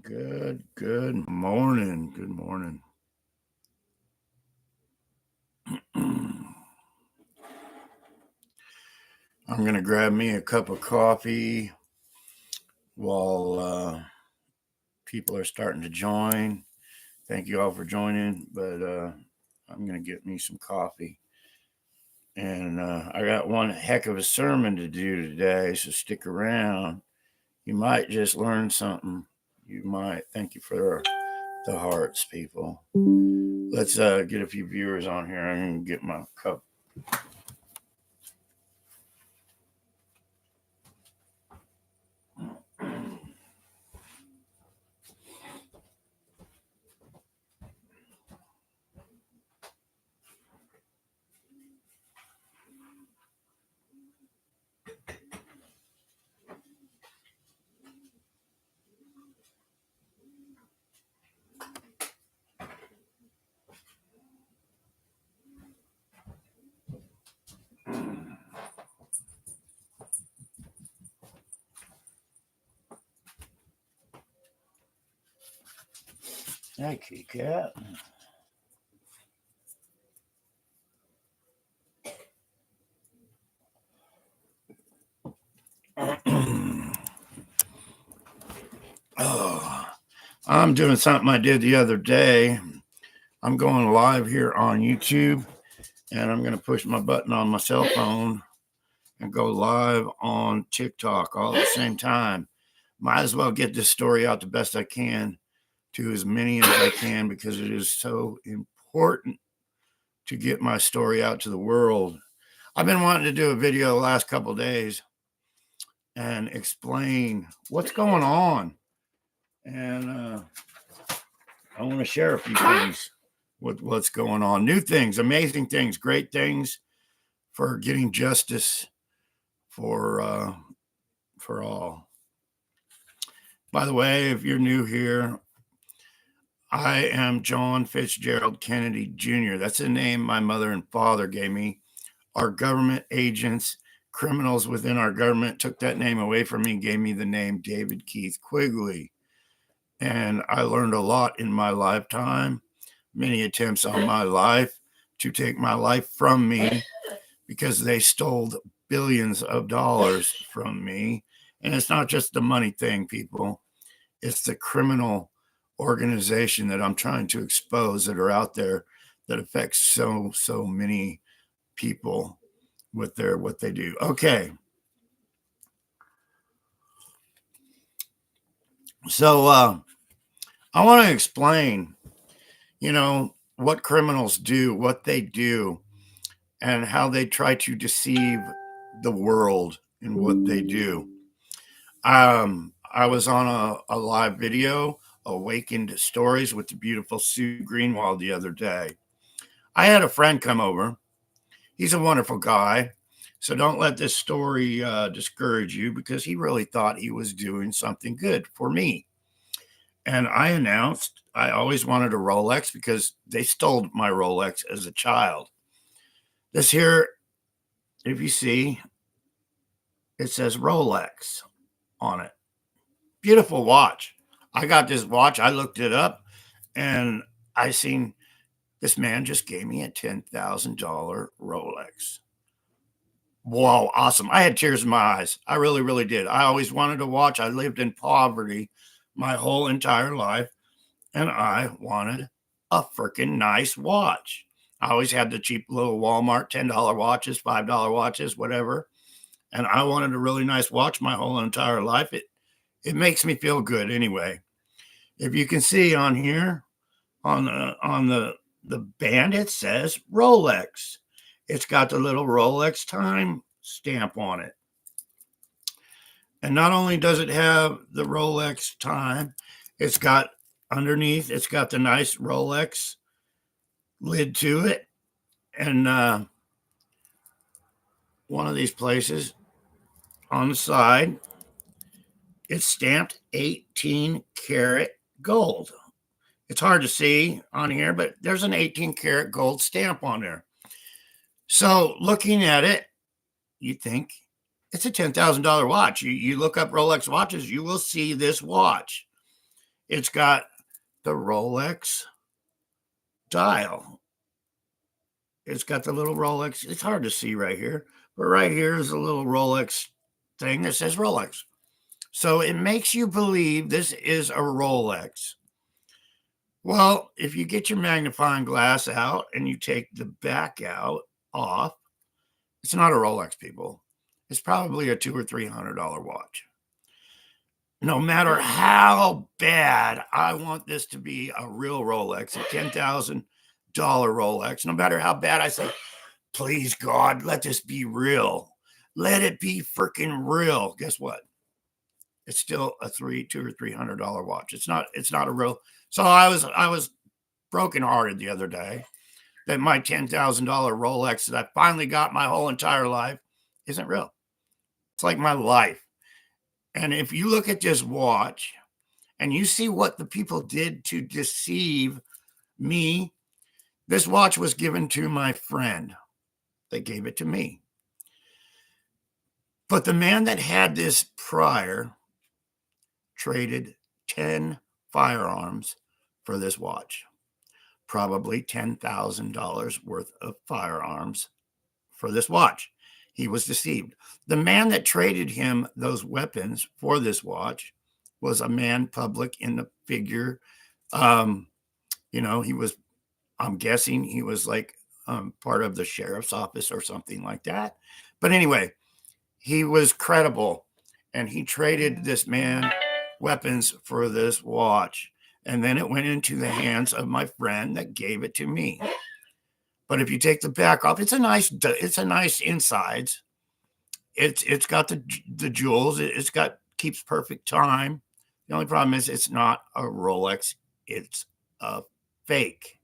Good morning. Good morning. I'm going to grab me a cup of coffee while people are starting to join. Thank you all for joining, but I'm going to get me some coffee. And I got one heck of a sermon to do today, so stick around. You might just learn something. You might. Thank you for the hearts, people. Let's get a few viewers on here. I'm going to get my cup. Hey, kitty cat. Oh, I'm doing something I did the other day. I'm going live here on YouTube, and I'm going to push my button on my cell phone and go live on TikTok all at the same time. Might as well get this story out the best I can to as many as I can because it is so important to get my story out to the world. I've been wanting to do a video the last couple of days and explain what's going on. And I want to share a few things with what's going on. New things, amazing things, great things for getting justice for all. By the way, if you're new here, I am John Fitzgerald Kennedy Jr. That's the name my mother and father gave me. Our government agents, criminals within our government took that name away from me and gave me the name David Keith Quigley. And I learned a lot in my lifetime, many attempts on my life to take my life from me because they stole billions of dollars from me. And it's not just the money thing, people. It's the criminal organization that I'm trying to expose that are out there that affects so many people with what they do. Okay. So I want to explain, what criminals do, what they do, and how they try to deceive the world in what they do. I was on a live video, Awakened Stories with the beautiful Sue Greenwald the other day. I had a friend come over. He's a wonderful guy. So don't let this story discourage you because he really thought he was doing something good for me. And I announced I always wanted a Rolex because they stole my Rolex as a child. This here, if you see, it says Rolex on it. Beautiful watch. I got this watch. I looked it up and I seen this man just gave me a $10,000 Rolex. Wow, awesome. I had tears in my eyes. I really, really did. I always wanted a watch. I lived in poverty my whole entire life, and I wanted a freaking nice watch. I always had the cheap little Walmart $10 watches, $5 watches, whatever. And I wanted a really nice watch my whole entire life. It makes me feel good anyway. If you can see on here, on the band, it says Rolex. It's got the little Rolex time stamp on it. And not only does it have the Rolex time, it's got underneath, it's got the nice Rolex lid to it. And one of these places on the side, it's stamped 18 karat gold. It's hard to see on here, but there's an 18 karat gold stamp on there. So looking at it, you think it's a $10,000 watch. You look up Rolex watches, you will see this watch. It's got the Rolex dial. It's got the little Rolex. It's hard to see right here, but right here is a little Rolex thing that says Rolex. So it makes you believe this is a Rolex. Well, if you get your magnifying glass out and you take the back out off, it's not a Rolex, people. It's probably a $200 or $300 watch. No matter how bad I want this to be a real Rolex, a $10,000 Rolex, no matter how bad I say, please God, let this be real. Let it be freaking real. Guess what? It's still a $200 or $300 watch. It's not a real. So I was brokenhearted the other day that my $10,000 Rolex that I finally got my whole entire life isn't real. It's like my life. And if you look at this watch and you see what the people did to deceive me, this watch was given to my friend. They gave it to me. But the man that had this prior traded 10 firearms for this watch, probably $10,000 worth of firearms for this watch. He was deceived. The man that traded him those weapons for this watch was a man public in the figure. He was, I'm guessing he was like part of the sheriff's office or something like that. But anyway, he was credible and he traded this man weapons for this watch. And then it went into the hands of my friend that gave it to me. But if you take the back off, it's a nice insides. It's got the jewels. It's got keeps perfect time. The only problem is it's not a Rolex. It's a fake.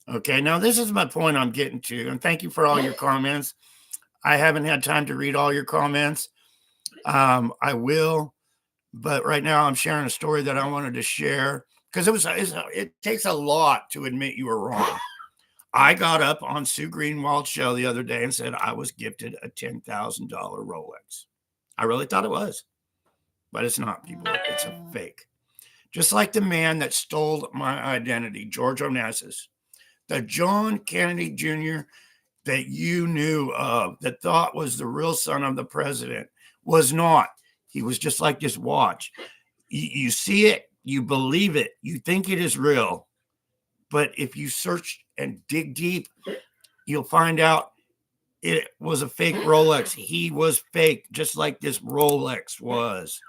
Okay, now this is my point I'm getting to. And thank you for all your comments. I haven't had time to read all your comments. I will, but right now I'm sharing a story that I wanted to share because it takes a lot to admit you were wrong. I got up on Sue Greenwald's show the other day and said I was gifted a $10,000 Rolex. I really thought it was, but it's not, people. It's a fake. Just like the man that stole my identity, George Onassis, the John Kennedy Jr. that you knew of, that thought was the real son of the president, was not. He was just like this watch. You see it, you believe it, you think it is real. But if you search and dig deep, you'll find out it was a fake Rolex. He was fake, just like this Rolex was,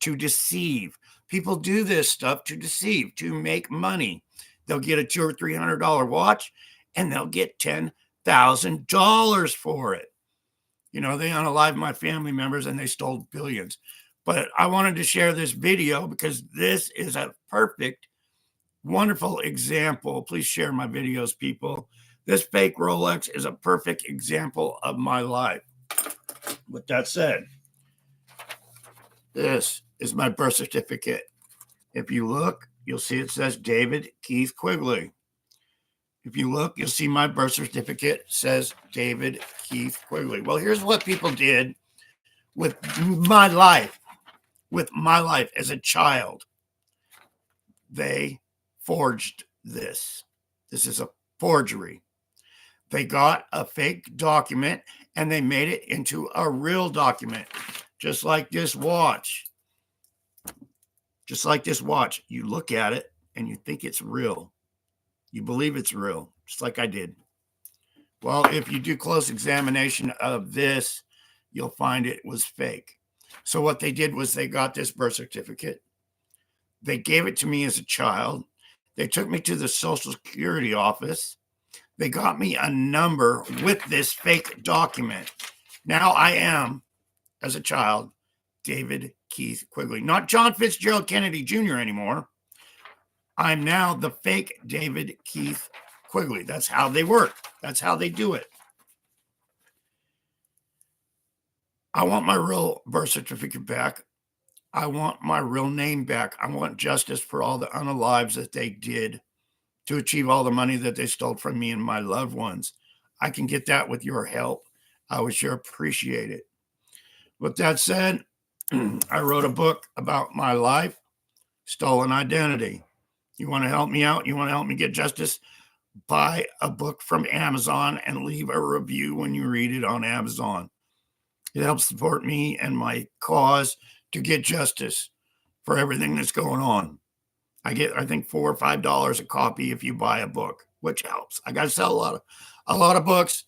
to deceive. People do this stuff to deceive, to make money. They'll get a $200 or $300 watch, and they'll get $10,000 for it. They unalived my family members, and they stole billions. But I wanted to share this video because this is a perfect, wonderful example. Please share my videos, people. This fake Rolex is a perfect example of my life. With that said, this is my birth certificate. If you look, you'll see it says David Keith Quigley. If you look, you'll see my birth certificate says David Keith Quigley. Well, here's what people did with my life. With my life as a child. They forged this. This is a forgery. They got a fake document and they made it into a real document, just like this watch. Just like this watch. You look at it and you think it's real. You believe it's real, just like I did. Well, if you do close examination of this, you'll find it was fake. So what they did was they got this birth certificate. They gave it to me as a child. They took me to the Social Security office. They got me a number with this fake document. Now I am, as a child, David Keith Quigley. Not John Fitzgerald Kennedy Jr. anymore. I'm now the fake David Keith Quigley. That's how they work. That's how they do it. I want my real birth certificate back. I want my real name back. I want justice for all the unalives that they did to achieve all the money that they stole from me and my loved ones. I can get that with your help. I would sure appreciate it. With that said, I wrote a book about my life. Stolen identity. You want to help me out? You want to help me get justice? Buy a book from Amazon and leave a review when you read it on Amazon. It helps support me and my cause to get justice for everything that's going on. I get, I think, $4 or $5 a copy if you buy a book, which helps. I got to sell a lot of books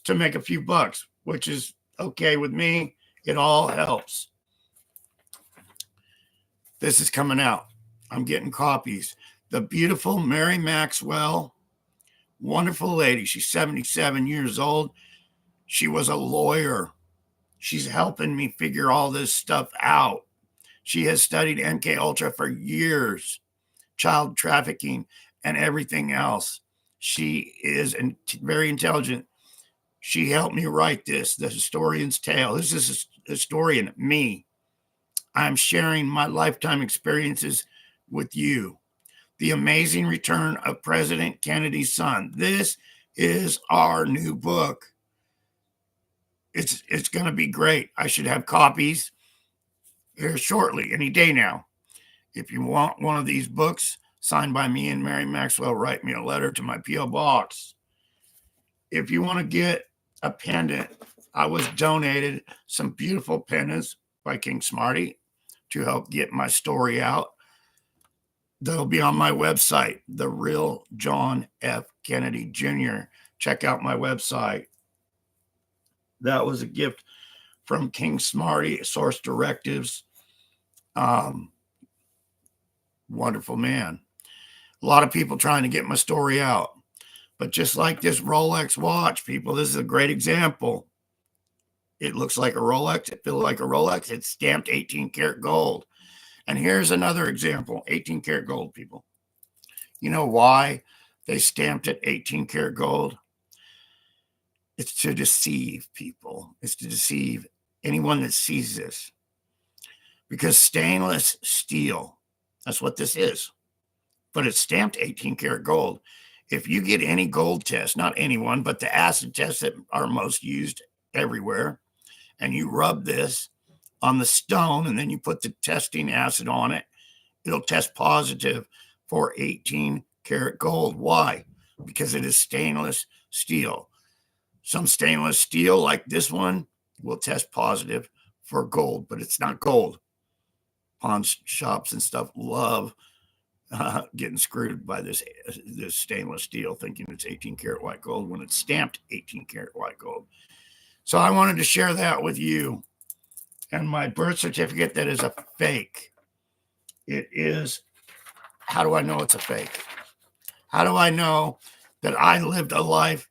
to make a few bucks, which is okay with me. It all helps. This is coming out. I'm getting copies. The beautiful Mary Maxwell, wonderful lady. She's 77 years old. She was a lawyer. She's helping me figure all this stuff out. She has studied MK Ultra for years, child trafficking and everything else. She is very intelligent. She helped me write this, The Historian's Tale. This is a historian, me. I'm sharing my lifetime experiences with you. The Amazing Return of President Kennedy's Son. This is our new book. It's going to be great. I should have copies here shortly, any day now. If you want one of these books signed by me and Mary Maxwell, write me a letter to my P.O. Box. If you want to get a pendant, I was donated some beautiful pendants by King Smarty to help get my story out. They'll be on my website, The Real John F. Kennedy Jr. Check out my website. That was a gift from King Smarty, Source Directives. Wonderful man. A lot of people trying to get my story out. But just like this Rolex watch, people, this is a great example. It looks like a Rolex. It feels like a Rolex. It's stamped 18 karat gold. And here's another example, 18 karat gold, people. You know why they stamped it 18 karat gold? It's to deceive people. It's to deceive anyone that sees this. Because stainless steel, that's what this is. But it's stamped 18 karat gold. If you get any gold test, not anyone, but the acid tests that are most used everywhere, and you rub this on the stone and then you put the testing acid on it, it'll test positive for 18 karat gold. Why? Because it is stainless steel. Some stainless steel, like this one, will test positive for gold, but it's not gold. Pawn shops and stuff love getting screwed by this stainless steel, thinking it's 18 karat white gold when it's stamped 18 karat white gold. So I wanted to share that with you. And my birth certificate, that is a fake. It is, how do I know it's a fake? How do I know that I lived a life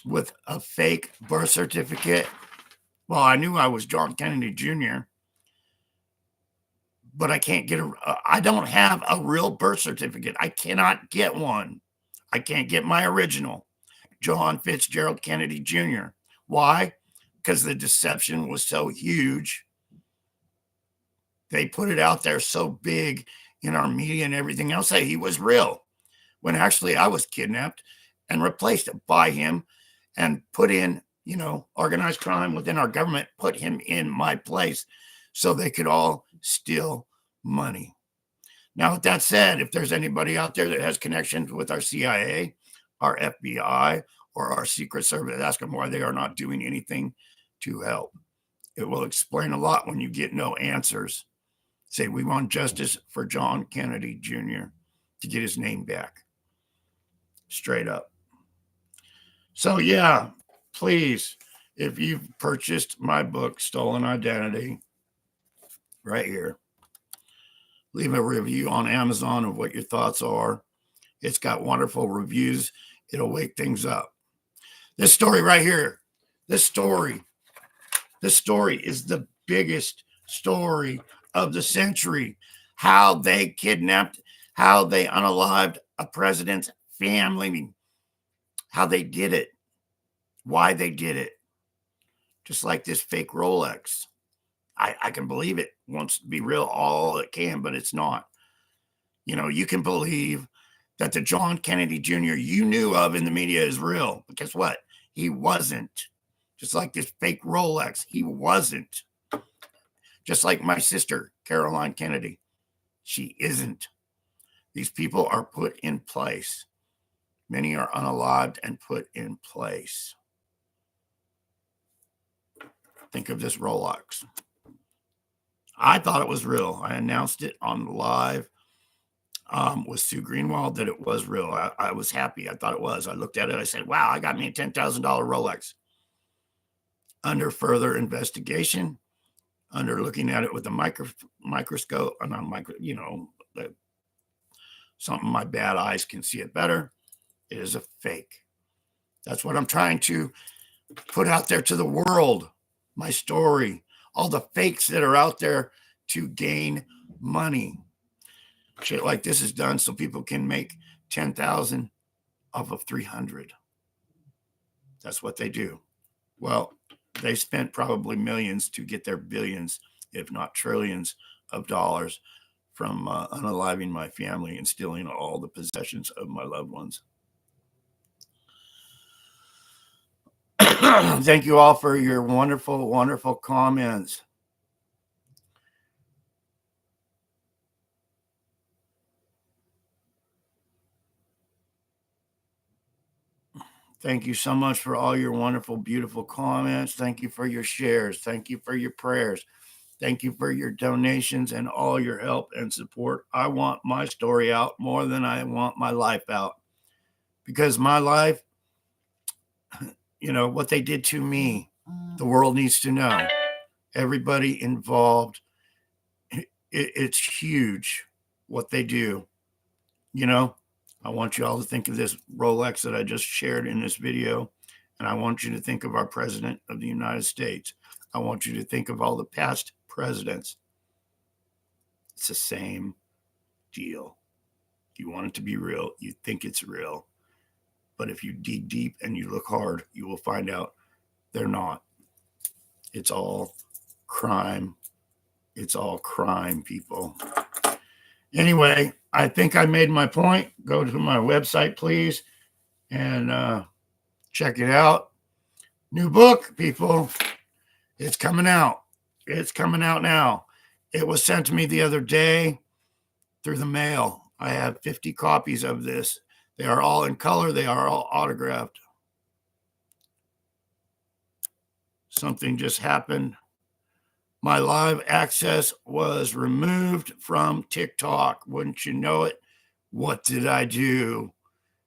with a fake birth certificate? Well, I knew I was John Kennedy Jr., but I can't get I don't have a real birth certificate. I cannot get one. I can't get my original, John Fitzgerald Kennedy Jr. Why? Because the deception was so huge. They put it out there so big in our media and everything else that he was real, when actually I was kidnapped and replaced by him and put in, organized crime within our government, put him in my place so they could all steal money. Now, with that said, if there's anybody out there that has connections with our CIA, our FBI, or our Secret Service, ask them why they are not doing anything to help. It will explain a lot when you get no answers. Say, we want justice for John Kennedy Jr. to get his name back. Straight up. So, yeah, please, if you've purchased my book, Stolen Identity, right here, leave a review on Amazon of what your thoughts are. It's got wonderful reviews. It'll wake things up. This story right here, this story is the biggest story of the century. How they kidnapped, how they unalived a president's family, how they did it, why they did it. Just like this fake Rolex. I can believe it wants to be real all it can, but it's not. You can believe that the John Kennedy Jr. you knew of in the media is real. But guess what? He wasn't. Just like this fake Rolex, he wasn't. Just like my sister, Caroline Kennedy. She isn't. These people are put in place. Many are unalived and put in place. Think of this Rolex. I thought it was real. I announced it on the live with Sue Greenwald that it was real. I was happy. I thought it was. I looked at it. I said, wow, I got me a $10,000 Rolex. Under further investigation, under looking at it with a microscope, something my bad eyes can see it better, it is a fake. That's what I'm trying to put out there to the world. My story, all the fakes that are out there to gain money. Shit like this is done so people can make 10,000 off of 300. That's what they do. Well, they spent probably millions to get their billions, if not trillions of dollars from unaliving my family and stealing all the possessions of my loved ones. Thank you all for your wonderful, wonderful comments. Thank you so much for all your wonderful, beautiful comments. Thank you for your shares. Thank you for your prayers. Thank you for your donations and all your help and support. I want my story out more than I want my life out, because my life, what they did to me, the world needs to know. Everybody involved, it's huge what they do. I want you all to think of this Rolex that I just shared in this video, and I want you to think of our President of the United States. I want you to think of all the past presidents. It's the same deal. You want it to be real. You think it's real. But if you dig deep and you look hard, you will find out they're not. It's all crime. It's all crime, people. Anyway, I think I made my point. Go to my website, please, and check it out. New book, people. It's coming out. It's coming out now. It was sent to me the other day through the mail. I have 50 copies of this. They are all in color. They are all autographed. Something just happened. My live access was removed from TikTok. Wouldn't you know it? What did I do?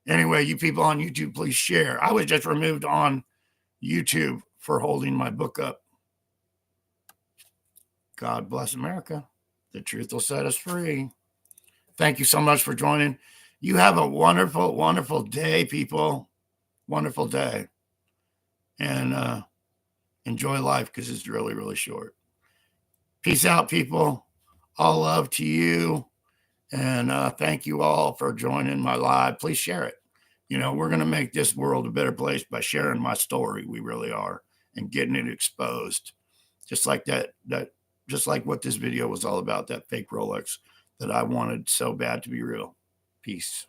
Anyway, you people on YouTube, please share. I was just removed on YouTube for holding my book up. God bless America. The truth will set us free. Thank you so much for joining. You have a wonderful, wonderful day, people. Wonderful day. And enjoy life, because it's really, really short. Peace out, people. All love to you. And thank you all for joining my live. Please share it. We're going to make this world a better place by sharing my story. We really are. And getting it exposed. Just like just like what this video was all about, that fake Rolex that I wanted so bad to be real. Peace.